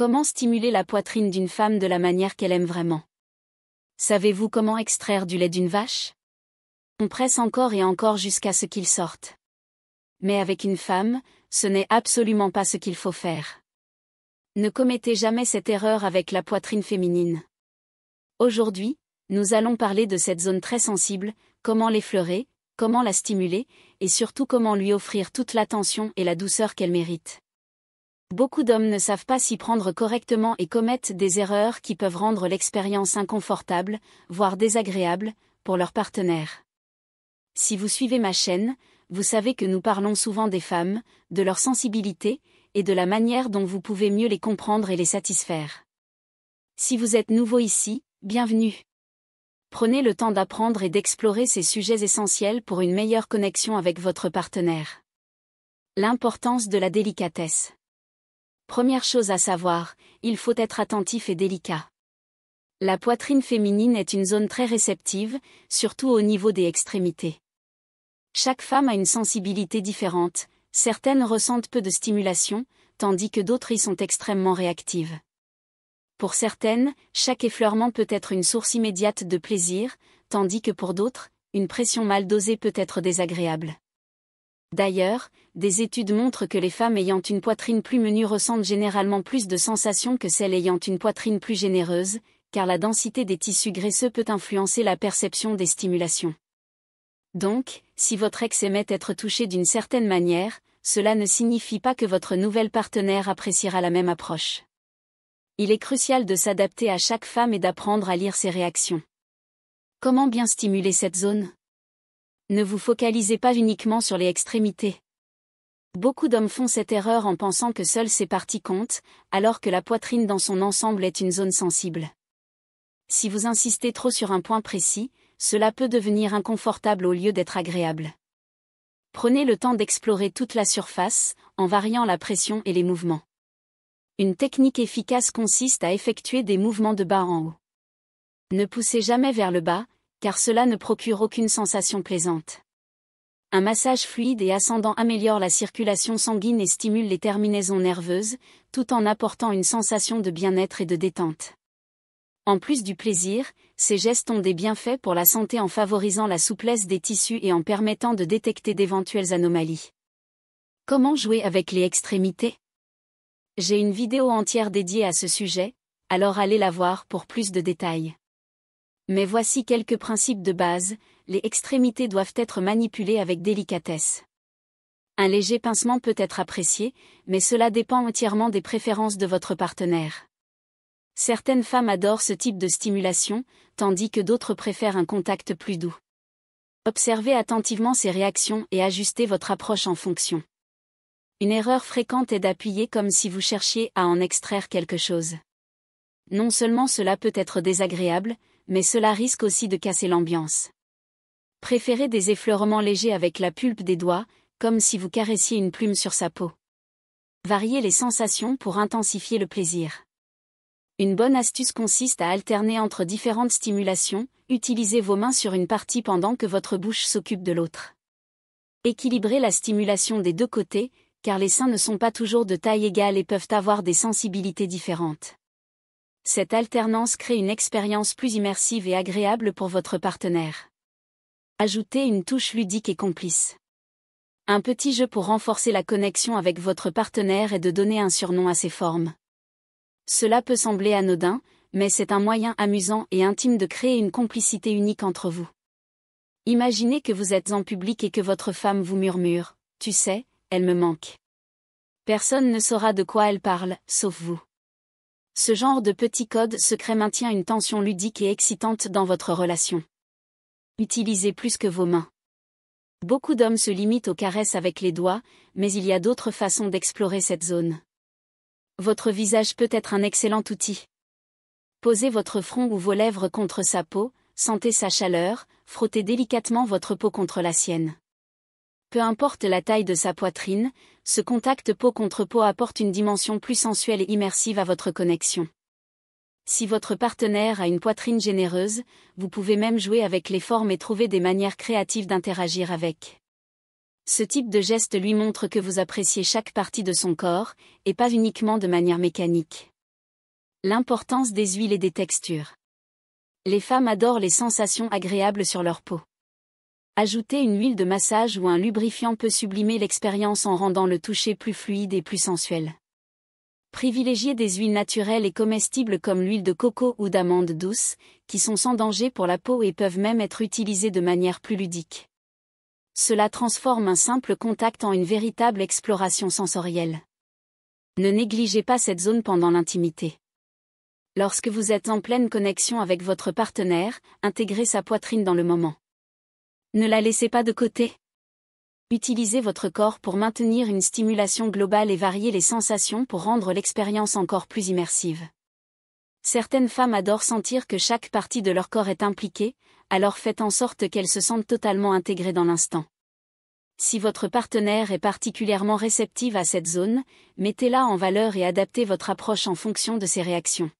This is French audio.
Comment stimuler la poitrine d'une femme de la manière qu'elle aime vraiment? Savez-vous comment extraire du lait d'une vache? On presse encore et encore jusqu'à ce qu'il sorte. Mais avec une femme, ce n'est absolument pas ce qu'il faut faire. Ne commettez jamais cette erreur avec la poitrine féminine. Aujourd'hui, nous allons parler de cette zone très sensible, comment l'effleurer, comment la stimuler, et surtout comment lui offrir toute l'attention et la douceur qu'elle mérite. Beaucoup d'hommes ne savent pas s'y prendre correctement et commettent des erreurs qui peuvent rendre l'expérience inconfortable, voire désagréable, pour leur partenaire. Si vous suivez ma chaîne, vous savez que nous parlons souvent des femmes, de leur sensibilité, et de la manière dont vous pouvez mieux les comprendre et les satisfaire. Si vous êtes nouveau ici, bienvenue. Prenez le temps d'apprendre et d'explorer ces sujets essentiels pour une meilleure connexion avec votre partenaire. L'importance de la délicatesse. Première chose à savoir, il faut être attentif et délicat. La poitrine féminine est une zone très réceptive, surtout au niveau des extrémités. Chaque femme a une sensibilité différente, certaines ressentent peu de stimulation, tandis que d'autres y sont extrêmement réactives. Pour certaines, chaque effleurement peut être une source immédiate de plaisir, tandis que pour d'autres, une pression mal dosée peut être désagréable. D'ailleurs, des études montrent que les femmes ayant une poitrine plus menue ressentent généralement plus de sensations que celles ayant une poitrine plus généreuse, car la densité des tissus graisseux peut influencer la perception des stimulations. Donc, si votre ex aimait être touché d'une certaine manière, cela ne signifie pas que votre nouvelle partenaire appréciera la même approche. Il est crucial de s'adapter à chaque femme et d'apprendre à lire ses réactions. Comment bien stimuler cette zone? Ne vous focalisez pas uniquement sur les extrémités. Beaucoup d'hommes font cette erreur en pensant que seules ces parties comptent, alors que la poitrine dans son ensemble est une zone sensible. Si vous insistez trop sur un point précis, cela peut devenir inconfortable au lieu d'être agréable. Prenez le temps d'explorer toute la surface, en variant la pression et les mouvements. Une technique efficace consiste à effectuer des mouvements de bas en haut. Ne poussez jamais vers le bas, car cela ne procure aucune sensation plaisante. Un massage fluide et ascendant améliore la circulation sanguine et stimule les terminaisons nerveuses, tout en apportant une sensation de bien-être et de détente. En plus du plaisir, ces gestes ont des bienfaits pour la santé en favorisant la souplesse des tissus et en permettant de détecter d'éventuelles anomalies. Comment jouer avec les extrémités? J'ai une vidéo entière dédiée à ce sujet, alors allez la voir pour plus de détails. Mais voici quelques principes de base, les extrémités doivent être manipulées avec délicatesse. Un léger pincement peut être apprécié, mais cela dépend entièrement des préférences de votre partenaire. Certaines femmes adorent ce type de stimulation, tandis que d'autres préfèrent un contact plus doux. Observez attentivement ces réactions et ajustez votre approche en fonction. Une erreur fréquente est d'appuyer comme si vous cherchiez à en extraire quelque chose. Non seulement cela peut être désagréable, mais cela risque aussi de casser l'ambiance. Préférez des effleurements légers avec la pulpe des doigts, comme si vous caressiez une plume sur sa peau. Variez les sensations pour intensifier le plaisir. Une bonne astuce consiste à alterner entre différentes stimulations, utilisez vos mains sur une partie pendant que votre bouche s'occupe de l'autre. Équilibrez la stimulation des deux côtés, car les seins ne sont pas toujours de taille égale et peuvent avoir des sensibilités différentes. Cette alternance crée une expérience plus immersive et agréable pour votre partenaire. Ajoutez une touche ludique et complice. Un petit jeu pour renforcer la connexion avec votre partenaire et de donner un surnom à ses formes. Cela peut sembler anodin, mais c'est un moyen amusant et intime de créer une complicité unique entre vous. Imaginez que vous êtes en public et que votre femme vous murmure « Tu sais, elle me manque ». Personne ne saura de quoi elle parle, sauf vous. Ce genre de petit code secret maintient une tension ludique et excitante dans votre relation. Utilisez plus que vos mains. Beaucoup d'hommes se limitent aux caresses avec les doigts, mais il y a d'autres façons d'explorer cette zone. Votre visage peut être un excellent outil. Posez votre front ou vos lèvres contre sa peau, sentez sa chaleur, frottez délicatement votre peau contre la sienne. Peu importe la taille de sa poitrine, ce contact peau contre peau apporte une dimension plus sensuelle et immersive à votre connexion. Si votre partenaire a une poitrine généreuse, vous pouvez même jouer avec les formes et trouver des manières créatives d'interagir avec. Ce type de geste lui montre que vous appréciez chaque partie de son corps, et pas uniquement de manière mécanique. L'importance des huiles et des textures. Les femmes adorent les sensations agréables sur leur peau. Ajouter une huile de massage ou un lubrifiant peut sublimer l'expérience en rendant le toucher plus fluide et plus sensuel. Privilégiez des huiles naturelles et comestibles comme l'huile de coco ou d'amande douce, qui sont sans danger pour la peau et peuvent même être utilisées de manière plus ludique. Cela transforme un simple contact en une véritable exploration sensorielle. Ne négligez pas cette zone pendant l'intimité. Lorsque vous êtes en pleine connexion avec votre partenaire, intégrez sa poitrine dans le moment. Ne la laissez pas de côté. Utilisez votre corps pour maintenir une stimulation globale et varier les sensations pour rendre l'expérience encore plus immersive. Certaines femmes adorent sentir que chaque partie de leur corps est impliquée, alors faites en sorte qu'elles se sentent totalement intégrées dans l'instant. Si votre partenaire est particulièrement réceptive à cette zone, mettez-la en valeur et adaptez votre approche en fonction de ses réactions.